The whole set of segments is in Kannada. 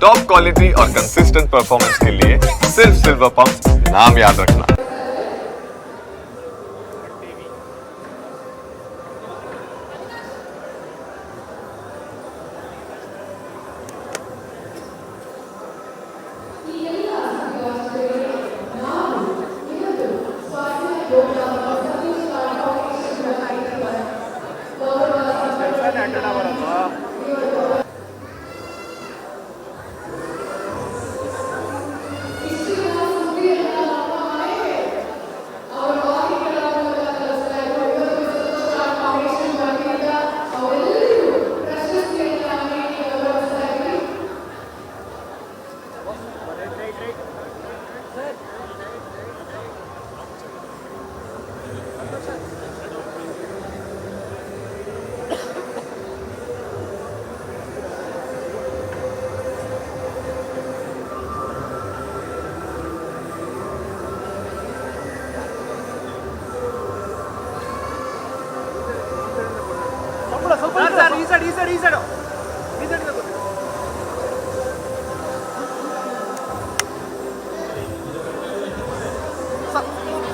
टॉप क्वालिटी और कंसिस्टेंट परफॉर्मेंस के लिए सिर्फ सिल्वर पंप नाम याद रखना।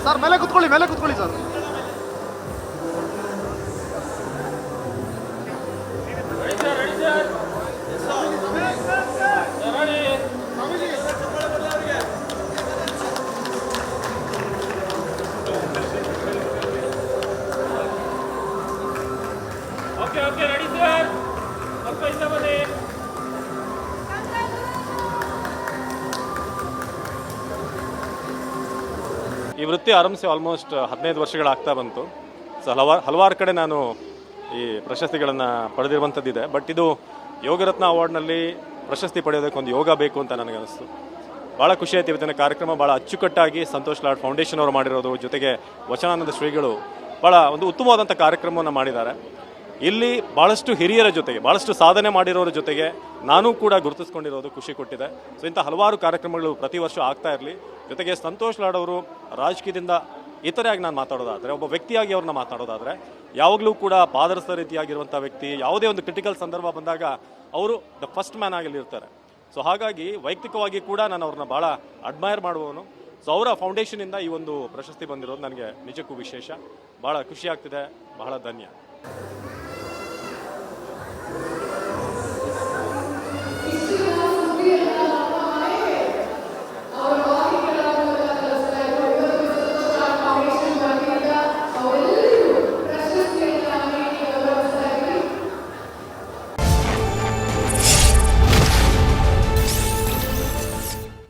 ಸರ್ ಮೇಲೆ ಕುತ್ಕೊಳ್ಳಿ ಸರ್. Okay ready sir. ಅಪ್ಪ ಇಂದ ಬನ್ನಿ. ಈ ವೃತ್ತಿ ಆರಂಭಿಸಿ ಆಲ್ಮೋಸ್ಟ್ 15 ವರ್ಷಗಳಾಗ್ತಾ ಬಂತು. ಸೊ ಹಲವಾರು ಕಡೆ ನಾನು ಈ ಪ್ರಶಸ್ತಿಗಳನ್ನು ಪಡೆದಿರುವಂಥದ್ದಿದೆ. ಬಟ್ ಇದು ಯೋಗರತ್ನ ಅವಾರ್ಡ್ನಲ್ಲಿ ಪ್ರಶಸ್ತಿ ಪಡೆಯೋದಕ್ಕೆ ಒಂದು ಯೋಗ ಬೇಕು ಅಂತ ನನಗನ್ನಿಸ್ತು. ಭಾಳ ಖುಷಿ ಆಯ್ತು. ಇವತ್ತಿನ ಕಾರ್ಯಕ್ರಮ ಭಾಳ ಅಚ್ಚುಕಟ್ಟಾಗಿ ಸಂತೋಷ್ ಲಾಡ್ ಫೌಂಡೇಶನ್ ಅವರು ಮಾಡಿರೋದು, ಜೊತೆಗೆ ವಚನಾನಂದ ಶ್ರೀಗಳು ಭಾಳ ಒಂದು ಉತ್ತಮವಾದಂಥ ಕಾರ್ಯಕ್ರಮವನ್ನು ಮಾಡಿದ್ದಾರೆ. ಇಲ್ಲಿ ಭಾಳಷ್ಟು ಹಿರಿಯರ ಜೊತೆಗೆ, ಭಾಳಷ್ಟು ಸಾಧನೆ ಮಾಡಿರೋರ ಜೊತೆಗೆ ನಾನು ಕೂಡ ಗುರುತಿಸ್ಕೊಂಡಿರೋದು ಖುಷಿ ಕೊಟ್ಟಿದೆ. ಸೊ ಇಂಥ ಹಲವಾರು ಕಾರ್ಯಕ್ರಮಗಳು ಪ್ರತಿ ವರ್ಷ ಆಗ್ತಾ ಇರಲಿ. ಜೊತೆಗೆ ಸಂತೋಷ್ ಲಾಡ್ ಅವರು ರಾಜಕೀಯದಿಂದ ಇತರೆಯಾಗಿ ನಾನು ಮಾತಾಡೋದಾದರೆ, ಒಬ್ಬ ವ್ಯಕ್ತಿಯಾಗಿ ಅವ್ರನ್ನ ಮಾತಾಡೋದಾದರೆ, ಯಾವಾಗಲೂ ಕೂಡ ಪಾದರಸ ರೀತಿಯಾಗಿರುವಂಥ ವ್ಯಕ್ತಿ. ಯಾವುದೇ ಒಂದು ಕ್ರಿಟಿಕಲ್ ಸಂದರ್ಭ ಬಂದಾಗ ಅವರು ದ ಫಸ್ಟ್ ಮ್ಯಾನ್ ಆಗಿ ಇರ್ತಾರೆ. ಸೊ ಹಾಗಾಗಿ ವೈಯಕ್ತಿಕವಾಗಿ ಕೂಡ ನಾನು ಅವ್ರನ್ನ ಭಾಳ ಅಡ್ಮೈರ್ ಮಾಡುವವನು. ಸೊ ಅವರ ಫೌಂಡೇಶನಿಂದ ಈ ಒಂದು ಪ್ರಶಸ್ತಿ ಬಂದಿರೋದು ನನಗೆ ನಿಜಕ್ಕೂ ವಿಶೇಷ. ಭಾಳ ಖುಷಿ ಆಗ್ತಿದೆ. ಬಹಳ ಧನ್ಯ.